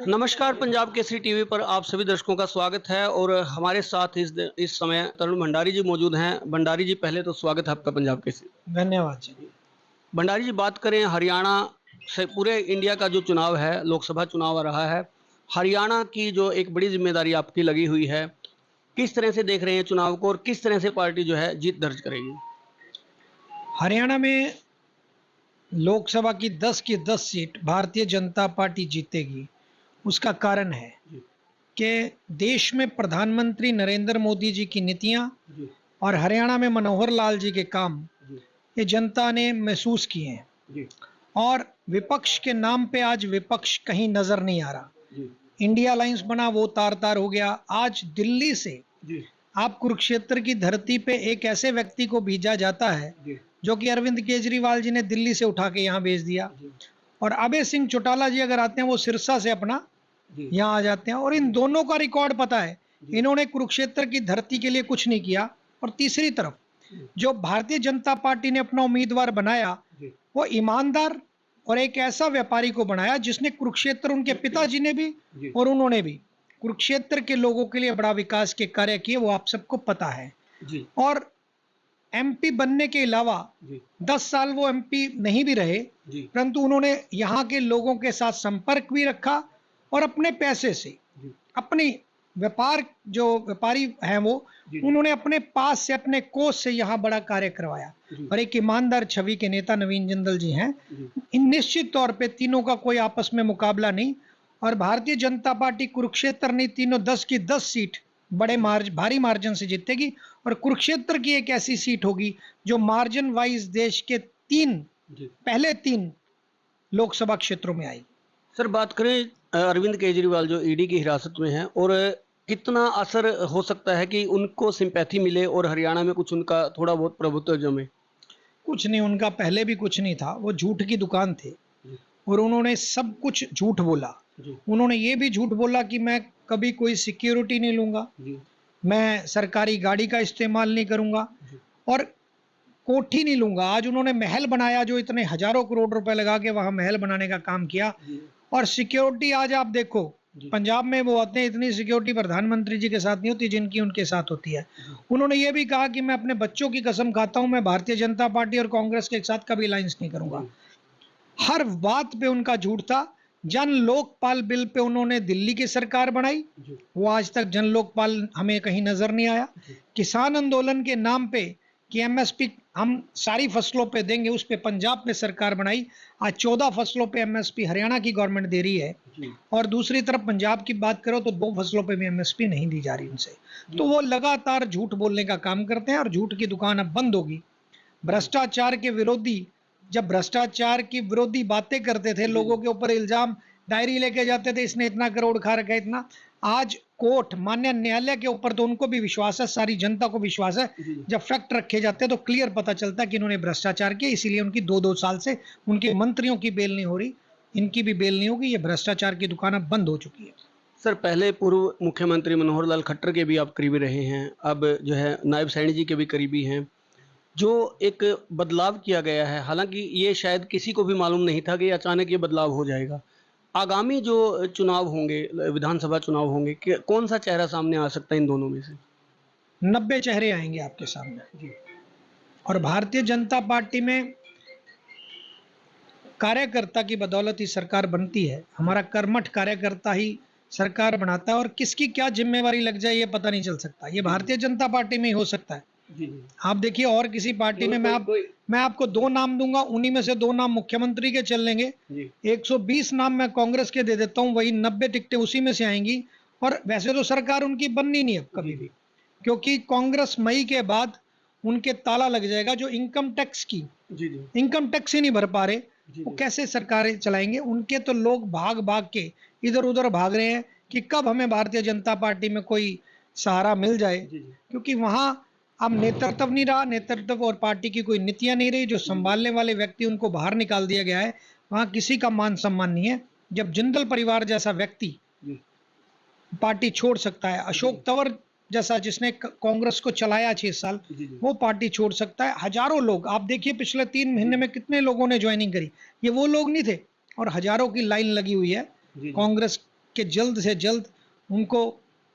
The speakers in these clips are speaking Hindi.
नमस्कार, पंजाब केसरी टीवी पर आप सभी दर्शकों का स्वागत है और हमारे साथ इस समय तरुण भंडारी जी मौजूद हैं। भंडारी जी, पहले तो स्वागत है आपका पंजाब केसरी। धन्यवाद जी। भंडारी जी, बात करें हरियाणा से पूरे इंडिया का जो चुनाव है, लोकसभा चुनाव आ रहा है, हरियाणा की जो एक बड़ी जिम्मेदारी आपकी लगी हुई है, किस तरह से देख रहे हैं चुनाव को और किस तरह से पार्टी जो है जीत दर्ज करेगी? हरियाणा में लोकसभा की 10 सीट भारतीय जनता पार्टी जीतेगी। उसका कारण है कि देश में प्रधानमंत्री नरेंद्र मोदी जी की नीतियां और हरियाणा में मनोहर लाल जी के काम ये जनता ने महसूस किए हैं। और विपक्ष के नाम पे आज विपक्ष कहीं नजर नहीं आ रहा। इंडिया अलायंस बना, वो तार तार हो गया। आज दिल्ली से आप कुरुक्षेत्र की धरती पे एक ऐसे व्यक्ति को भेजा जाता है जो कि अरविंद केजरीवाल जी ने दिल्ली से उठा के यहाँ भेज दिया। और अभय सिंह चौटाला जी अगर आते हैं वो सिरसा से अपना यहाँ आ जाते हैं। और इन दोनों का रिकॉर्ड पता है, इन्होंने कुरुक्षेत्र की धरती के लिए कुछ नहीं किया। और तीसरी तरफ जो भारतीय जनता पार्टी ने अपना उम्मीदवार बनाया वो ईमानदार और एक ऐसा व्यापारी को बनाया जिसने कुरुक्षेत्र, उनके पिताजी ने भी और उन्होंने भी कुरुक्षेत्र के लोगों के लिए बड़ा विकास के कार्य किए, वो आप सबको पता है। और एमपी बनने के अलावा 10 साल वो एमपी नहीं भी रहे, परंतु उन्होंने यहाँ के लोगों के साथ संपर्क भी रखा और अपने पैसे से अपनी व्यापारी हैं वो उन्होंने अपने पास से, अपने कोष से यहाँ बड़ा कार्य करवाया। और एक ईमानदार छवि के नेता नवीन जिंदल जी हैं। इन निश्चित तौर पे तीनों का कोई आपस में मुकाबला नहीं। और भारतीय जनता पार्टी कुरुक्षेत्र नहीं, तीनों 10 की 10 सीट भारी मार्जिन से जीतेगी। और कुरुक्षेत्र की एक ऐसी सीट होगी जो मार्जिन वाइज देश के पहले तीन लोकसभा क्षेत्रों में आएगी। सर, बात करें अरविंद केजरीवाल जो ईडी की हिरासत में हैं, और कितना असर हो सकता है कि उनको सिंपैथी मिले और हरियाणा में कुछ उनका थोड़ा बहुत प्रभुत्व जमे? कुछ नहीं, उनका पहले भी कुछ नहीं था। वो झूठ की दुकान थे और उन्होंने सब कुछ झूठ बोला। उन्होंने ये भी झूठ बोला कि मैं कभी कोई सिक्योरिटी नहीं लूंगा, मैं सरकारी गाड़ी का इस्तेमाल नहीं करूंगा और कोठी नहीं लूंगा। आज उन्होंने महल बनाया, जो इतने हजारों करोड़ रुपए लगा के वहां महल बनाने का काम किया। और सिक्योरिटी आज आप देखो, पंजाब में वो आते हैं, इतनी सिक्योरिटी प्रधानमंत्री जी के साथ नहीं होती जिनकी उनके साथ होती है। उन्होंने ये भी कहा कि मैं अपने बच्चों की कसम खाता हूं, मैं भारतीय जनता पार्टी और कांग्रेस के साथ कभी अलायंस नहीं करूंगा। हर बात पे उनका झूठ था। जन लोकपाल बिल पे उन्होंने दिल्ली की सरकार बनाई, वो आज तक जन लोकपाल हमें कहीं नजर नहीं आया। किसान आंदोलन के नाम पे कि एमएसपी हम सारी फसलों पे देंगे, उस पे पंजाब में सरकार बनाई। आज 14 फसलों पे एमएसपी हरियाणा की गवर्नमेंट दे रही है। और दूसरी तरफ पंजाब की बात करो तो 2 फसलों पे भी एमएसपी नहीं दी जा रही उनसे। तो वो लगातार झूठ बोलने का काम करते हैं और झूठ की दुकान अब बंद होगी। भ्रष्टाचार के विरोधी जब भ्रष्टाचार की विरोधी बातें करते थे, लोगों के ऊपर इल्जाम, डायरी लेके जाते थे, इसने इतना करोड़ खा रखा है, इतना। आज कोर्ट, मान्य न्यायालय के ऊपर तो उनको भी विश्वास है, सारी जनता को विश्वास है। जब फैक्ट रखे जाते हैं तो क्लियर पता चलता है कि इन्होंने भ्रष्टाचार किया, इसीलिए उनकी 2-2 साल से उनके मंत्रियों की बेल नहीं हो रही, इनकी भी बेल नहीं होगी। ये भ्रष्टाचार की दुकान अब बंद हो चुकी है। सर, पहले पूर्व मुख्यमंत्री मनोहर लाल खट्टर के भी आप करीबी रहे हैं, अब जो है नायब सैनी जी के भी करीबी हैं। जो एक बदलाव किया गया है, हालांकि ये शायद किसी को भी मालूम नहीं था कि अचानक ये बदलाव हो जाएगा। आगामी जो चुनाव होंगे, विधानसभा चुनाव होंगे, कौन सा चेहरा सामने आ सकता है इन दोनों में से? 90 चेहरे आएंगे आपके सामने। और भारतीय जनता पार्टी में कार्यकर्ता की बदौलत ही सरकार बनती है। हमारा कर्मठ कार्यकर्ता ही सरकार बनाता है और किसकी क्या जिम्मेवारी लग जाए ये पता नहीं चल सकता। ये भारतीय जनता पार्टी में ही हो सकता है। आप देखिए और किसी पार्टी में मैं आपको 2 नाम दूंगा, उन्हीं में से 2 नाम मुख्यमंत्री के चल लेंगे। 120 नाम मैं कांग्रेस के दे देता हूं, वही 90 टिकटें उसी में से आएंगी। और वैसे तो सरकार उनकी बननी नहीं अब कभी भी, क्योंकि कांग्रेस मई के बाद उनके ताला लग जाएगा। जो इनकम टैक्स ही नहीं भर पा रहे, वो कैसे सरकारें चलाएंगे? उनके तो लोग भाग भाग के इधर उधर भाग रहे हैं कि कब हमें भारतीय जनता पार्टी में कोई सहारा मिल जाए, क्योंकि वहां अब नेतृत्व नहीं रहा, नेतृत्व और पार्टी की कोई नीतियां नहीं रही। जो संभालने वाले व्यक्ति उनको बाहर निकाल दिया गया है, वहां किसी का मान सम्मान नहीं है। जब जिंदल परिवार जैसा व्यक्ति पार्टी छोड़ सकता है, अशोक तंवर जैसा जिसने कांग्रेस को चलाया 6 साल, वो पार्टी छोड़ सकता है। हजारों लोग, आप देखिए पिछले 3 महीने में कितने लोगों ने ज्वाइनिंग करी, ये वो लोग नहीं थे। और हजारों की लाइन लगी हुई है कांग्रेस कि जल्द से जल्द उनको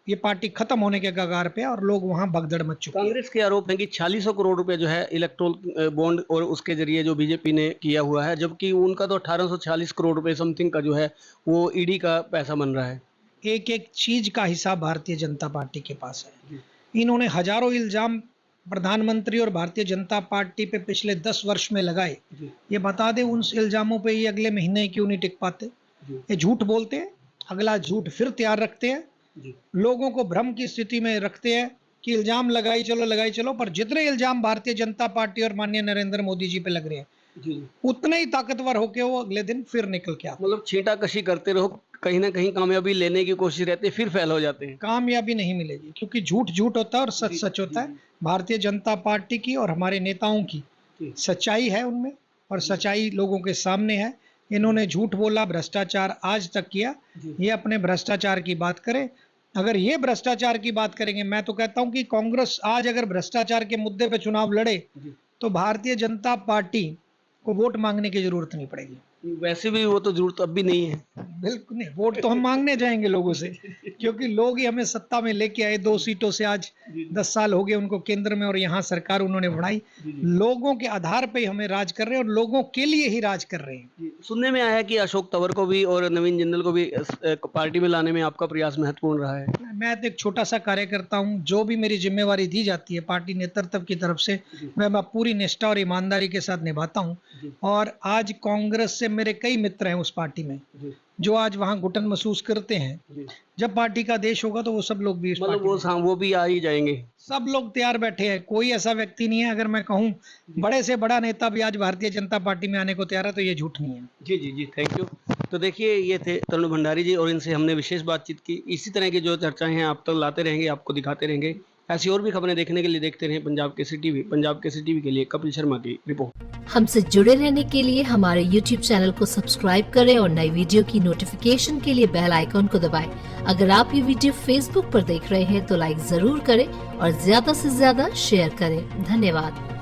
ये पार्टी खत्म होने के कगार पे है और लोग वहां भगदड़ मच चुके हैं। कांग्रेस के आरोप है कि 4600 करोड़ रुपए जो है इलेक्ट्रोल बॉन्ड और उसके जरिए जो बीजेपी ने किया हुआ है, जबकि उनका तो 1846 करोड़ रुपए समथिंग का जो है वो ईडी का पैसा बन रहा है। एक एक चीज का हिसाब भारतीय जनता पार्टी के पास है। इन्होंने हजारों इल्जाम प्रधानमंत्री और भारतीय जनता पार्टी पे पिछले 10 वर्ष में लगाए। ये बता दें उन इल्जामों पे ये अगले महीने क्यों नहीं टिक पाते। ये झूठ बोलते हैं, अगला झूठ फिर तैयार रखते हैं, लोगों को भ्रम की स्थिति में रखते हैं कि इल्जाम लगाई चलो, पर जितने इल्जाम भारतीय जनता पार्टी और माननीय नरेंद्र मोदी जी पे लग रहे हैं उतने ही ताकतवर होके वो अगले दिन फिर निकल के आते। मतलब छींटाकशी करते रहो, कहीं ना कहीं कामयाबी लेने की कोशिश रहती है, फिर फेल हो जाते हैं। कामयाबी नहीं मिलेगी क्योंकि झूठ झूठ होता है और सच सच होता है। भारतीय जनता पार्टी की और हमारे नेताओं की सच्चाई है उनमें, और सच्चाई लोगों के सामने है। इन्होंने झूठ बोला, भ्रष्टाचार आज तक किया, ये अपने भ्रष्टाचार की बात करें। अगर ये भ्रष्टाचार की बात करेंगे, मैं तो कहता हूं कि कांग्रेस आज अगर भ्रष्टाचार के मुद्दे पे चुनाव लड़े तो भारतीय जनता पार्टी को वोट मांगने की जरूरत नहीं पड़ेगी। वैसे भी वो तो जरूरत अब भी नहीं है। बिल्कुल नहीं, वोट तो हम मांगने जाएंगे लोगों से, क्योंकि लोग ही हमें सत्ता में लेके आए। 2 सीटों से आज 10 साल हो गए उनको केंद्र में, और यहाँ सरकार उन्होंने बढ़ाई। लोगों के आधार पे हमें राज कर रहे हैं और लोगों के लिए ही राज कर रहे हैं। सुनने में आया कि अशोक तंवर को भी और नवीन जिंदल को भी पार्टी में लाने में आपका प्रयास महत्वपूर्ण रहा है। मैं तो एक छोटा सा कार्यकर्ता हूँ, जो भी मेरी जिम्मेवारी दी जाती है पार्टी नेतृत्व की तरफ से मैं पूरी निष्ठा और ईमानदारी के साथ निभाता हूँ। और आज कांग्रेस से मेरे कई मित्र हैं उस पार्टी में जो आज वहाँ घुटन महसूस करते हैं। जब पार्टी का देश होगा तो वो सब लोग भी मतलब वो भी आ ही जाएंगे। सब लोग तैयार बैठे हैं, कोई ऐसा व्यक्ति नहीं है, अगर मैं कहूँ बड़े से बड़ा नेता भी आज भारतीय जनता पार्टी में आने को तैयार है तो ये झूठ नहीं है। जी जी जी, थैंक यू। तो देखिए, ये थे तरुण भंडारी जी और इनसे हमने विशेष बातचीत की। इसी तरह की जो चर्चाएं हैं आप तक लाते रहेंगे, आपको दिखाते रहेंगे। ऐसी और भी खबरें देखने के लिए देखते रहें पंजाब केसरी टीवी। पंजाब केसरी टीवी के लिए कपिल शर्मा की रिपोर्ट। हमसे जुड़े रहने के लिए हमारे YouTube चैनल को सब्सक्राइब करें और नई वीडियो की नोटिफिकेशन के लिए बेल आइकॉन को दबाएं। अगर आप ये वीडियो Facebook पर देख रहे हैं तो लाइक जरूर करें और ज्यादा से ज्यादा शेयर करें। धन्यवाद।